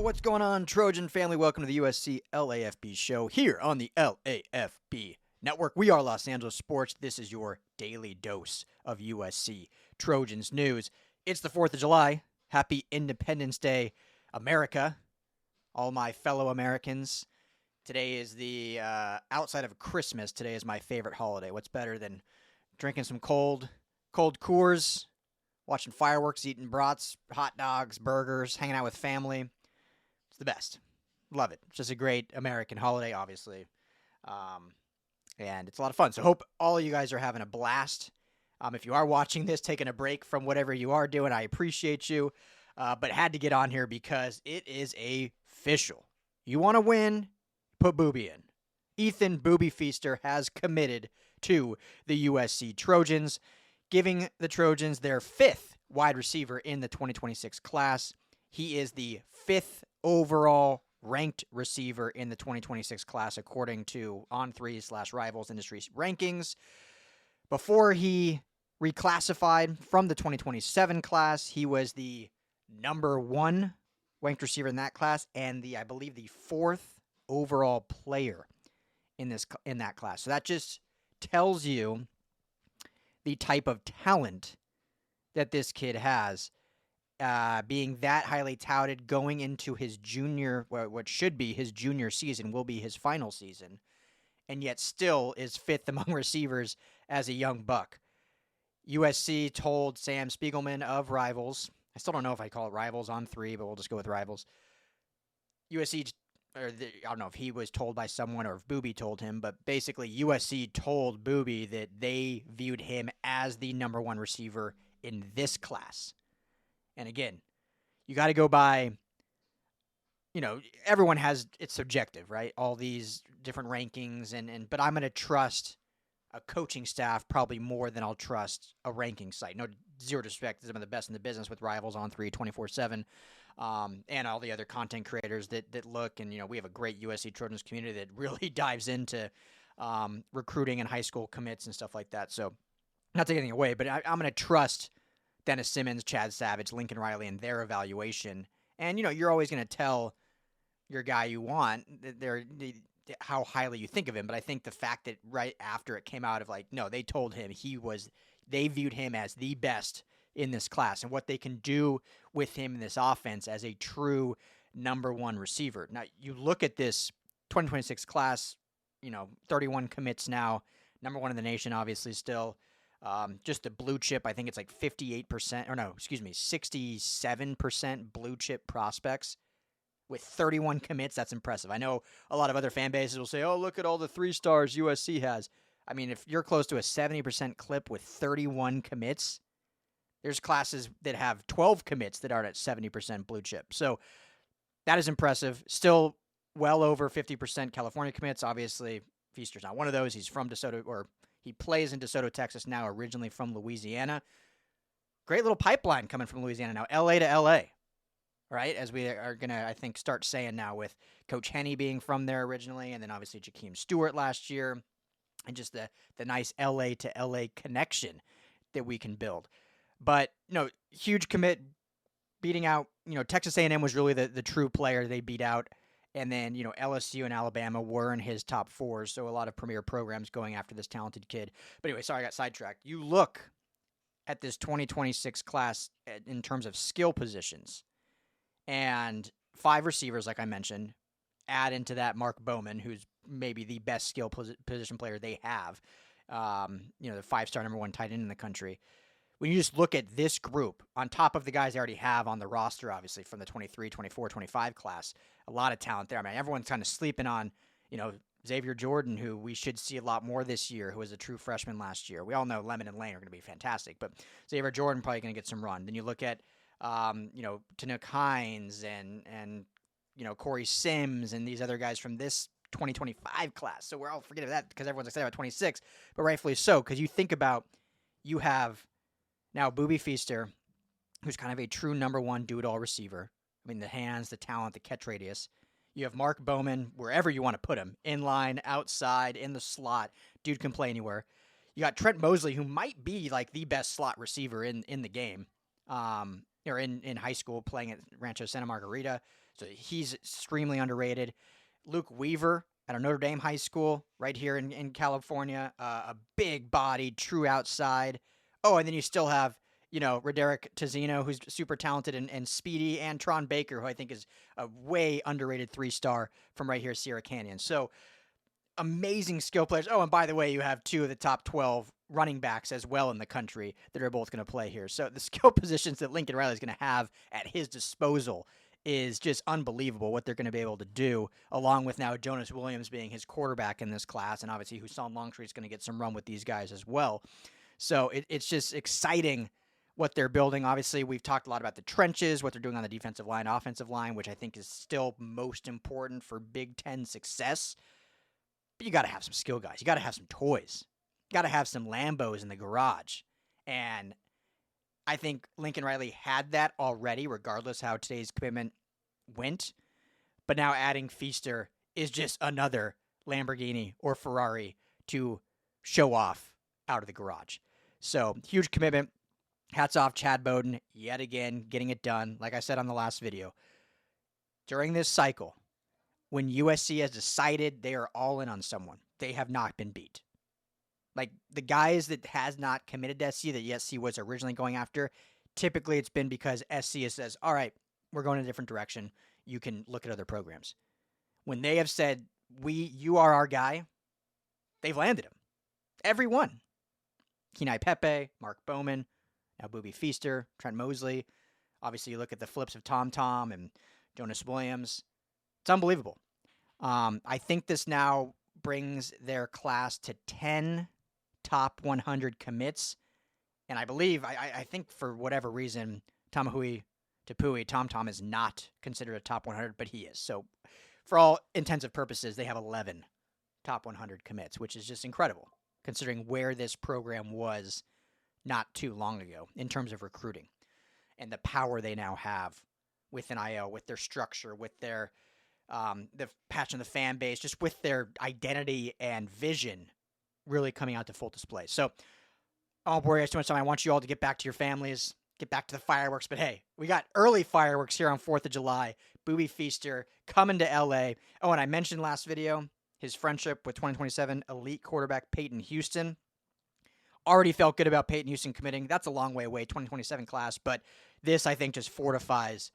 What's going on, Trojan family? Welcome to the USC LAFB show here on the LAFB network. We are Los Angeles Sports. This is your daily dose of USC Trojans news. It's the 4th of July. Happy Independence Day, America. All my fellow Americans. Today is the, outside of Christmas, today is my favorite holiday. What's better than drinking some cold Coors, watching fireworks, eating brats, hot dogs, burgers, hanging out with family. It's the best. Love it. It's just a great American holiday, obviously. And it's a lot of fun. So hope all of you guys are having a blast. If you are watching this, taking a break from whatever you are doing, I appreciate you. But had to get on here because it is official. You want to win? Put Boobie in. Ethan Boobie Feaster has committed to the USC Trojans, giving the Trojans their 5th wide receiver in the 2026 class. He is the 5th overall ranked receiver in the 2026 class, according to On3/Rivals Industry rankings. Before he reclassified from the 2027 class, he was the number 1 ranked receiver in that class and I believe the 4th overall player in that class. So that just tells you the type of talent that this kid has, being that highly touted going into his junior, what should be his junior season, will be his final season, and yet still is 5th among receivers as a young buck. USC told Sam Spiegelman of Rivals, I still don't know if I call it Rivals on 3, but we'll just go with Rivals. I don't know if he was told by someone or if Boobie told him, but basically USC told Boobie that they viewed him as the number 1 receiver in this class. And again, you got to go by, everyone has, it's subjective, right? All these different rankings, but I'm going to trust a coaching staff probably more than I'll trust a ranking site. No, zero disrespect to some of the best in the business with Rivals on 3 24/7. And all the other content creators that look, and we have a great USC Trojans community that really dives into recruiting and high school commits and stuff like that. So not taking anything away, but I'm going to trust Dennis Simmons, Chad Savage, Lincoln Riley, and their evaluation. And you're always going to tell your guy you want how highly you think of him. But I think the fact that right after it came out of no, they told him they viewed him as the best in this class and what they can do with him in this offense as a true number 1 receiver. Now, you look at this 2026 class, 31 commits now, number 1 in the nation, obviously still. Just the blue chip, I think it's 67% blue chip prospects with 31 commits. That's impressive. I know a lot of other fan bases will say, oh, look at all the 3 stars USC has. I mean, if you're close to a 70% clip with 31 commits, there's classes that have 12 commits that aren't at 70% blue chip. So that is impressive. Still well over 50% California commits. Obviously, Feaster's not one of those. He's from DeSoto, or he plays in DeSoto, Texas now, originally from Louisiana. Great little pipeline coming from Louisiana now. LA to LA, right? As we are going to, I think, start saying now with Coach Henney being from there originally, and then obviously Jakeem Stewart last year, and just the nice LA to LA connection that we can build. But, huge commit, beating out, Texas A&M was really the true player they beat out. And then, LSU and Alabama were in his top 4. So a lot of premier programs going after this talented kid. But anyway, sorry, I got sidetracked. You look at this 2026 class in terms of skill positions, and 5 receivers, like I mentioned, add into that Mark Bowman, who's maybe the best skill position player they have. The 5-star number 1 tight end in the country. When you just look at this group, on top of the guys they already have on the roster, obviously, from the 23, 24, 25 class, a lot of talent there. I mean, everyone's kind of sleeping on, Xavier Jordan, who we should see a lot more this year, who was a true freshman last year. We all know Lemon and Lane are going to be fantastic, but Xavier Jordan probably going to get some run. Then you look at, Tanook Hines and Corey Sims and these other guys from this 2025 class. So we're all forgetting that because everyone's excited about 26, but rightfully so, because you think about, you have now Boobie Feaster, who's kind of a true number 1 do-it-all receiver. I mean, the hands, the talent, the catch radius. You have Mark Bowman, wherever you want to put him, in line, outside, in the slot. Dude can play anywhere. You got Trent Mosley, who might be the best slot receiver in the game. or in high school playing at Rancho Santa Margarita. So he's extremely underrated. Luke Weaver at a Notre Dame high school right here in California, a big-bodied, true outside. Oh, and then you still have, Roderick Tizino, who's super talented and speedy, and Tron Baker, who I think is a way underrated 3-star from right here, Sierra Canyon. So amazing skill players. Oh, and by the way, you have 2 of the top 12 running backs as well in the country that are both going to play here. So the skill positions that Lincoln Riley is going to have at his disposal is just unbelievable what they're going to be able to do, along with now Jonas Williams being his quarterback in this class, and obviously Husan Longstreet is going to get some run with these guys as well. So it's just exciting what they're building. Obviously, we've talked a lot about the trenches, what they're doing on the defensive line, offensive line, which I think is still most important for Big Ten success. But you got to have some skill guys. You got to have some toys. You got to have some Lambos in the garage. And I think Lincoln Riley had that already, regardless how today's commitment went. But now adding Feaster is just another Lamborghini or Ferrari to show off out of the garage. So, huge commitment. Hats off Chad Bowden, yet again, getting it done. Like I said on the last video, during this cycle, when USC has decided they are all in on someone, they have not been beat. Like, the guys that has not committed to SC that SC was originally going after, typically it's been because SC says, all right, we're going in a different direction. You can look at other programs. When they have said, you are our guy, they've landed him. Everyone. Kenai Pepe, Mark Bowman, now Boobie Feaster, Trent Mosley. Obviously, you look at the flips of Tom Tom and Jonas Williams. It's unbelievable. I think this now brings their class to 10 top 100 commits. And I believe, I think for whatever reason, Tamahui Tapui, Tom Tom is not considered a top 100, but he is. So for all intents and purposes, they have 11 top 100 commits, which is just incredible, considering where this program was not too long ago in terms of recruiting and the power they now have with NIL, with their structure, with their the passion of the fan base, just with their identity and vision really coming out to full display. So I won't worry too much time. I want you all to get back to your families, get back to the fireworks. But hey, we got early fireworks here on 4th of July. Boobie Feaster coming to LA. Oh, and I mentioned last video his friendship with 2027 elite quarterback Peyton Houston. Already felt good about Peyton Houston committing. That's a long way away, 2027 class. But this, I think, just fortifies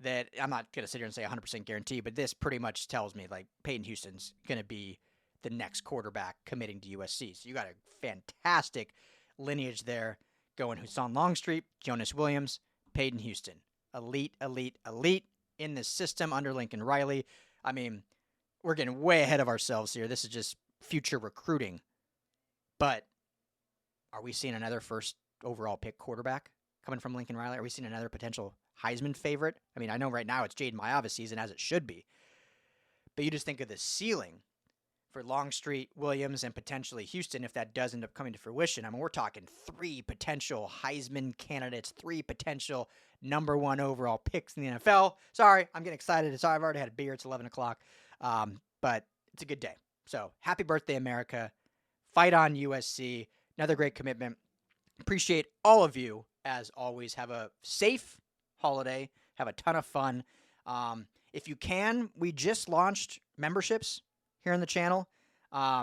that. I'm not going to sit here and say 100% guarantee, but this pretty much tells me, like, Peyton Houston's going to be the next quarterback committing to USC. So you got a fantastic lineage there going Husan Longstreet, Jonas Williams, Peyton Houston. Elite, elite, elite in this system under Lincoln Riley. I mean, we're getting way ahead of ourselves here. This is just future recruiting. But are we seeing another first overall pick quarterback coming from Lincoln Riley? Are we seeing another potential Heisman favorite? I mean, I know right now it's Jaden Maiava's season, as it should be. But you just think of the ceiling for Longstreet, Williams, and potentially Houston if that does end up coming to fruition. I mean, we're talking 3 potential Heisman candidates, 3 potential number 1 overall picks in the NFL. Sorry, I'm getting excited. Sorry, I've already had a beer. It's 11 o'clock. But it's a good day. So happy birthday, America. Fight on, USC. Another great commitment. Appreciate all of you, as always. Have a safe holiday. Have a ton of fun. If you can, we just launched memberships here on the channel.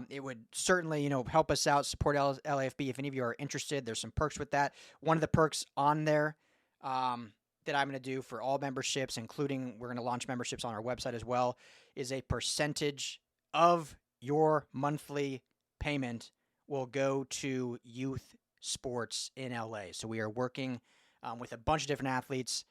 It would certainly, help us out, support LAFB. If any of you are interested, there's some perks with that. One of the perks on there that I'm going to do for all memberships, including we're going to launch memberships on our website as well, is a percentage of your monthly payment will go to youth sports in LA. So we are working with a bunch of different athletes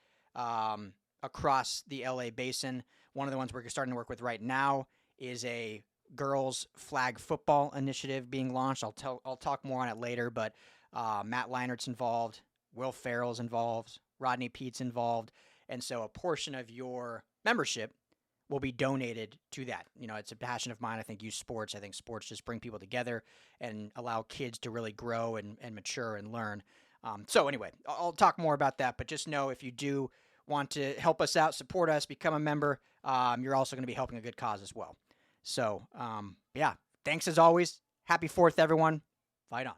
across the LA basin. One of the ones we're starting to work with right now is a girls flag football initiative being launched. I'll talk more on it later, but Matt Leinert's involved, Will Farrell's involved, Rodney Pete's involved, and so a portion of your membership will be donated to that. It's a passion of mine. I think youth sports. I think sports just bring people together and allow kids to really grow and mature and learn. So anyway, I'll talk more about that, but just know if you do want to help us out, support us, become a member, you're also going to be helping a good cause as well. So, yeah, thanks as always. Happy 4th, everyone. Fight on.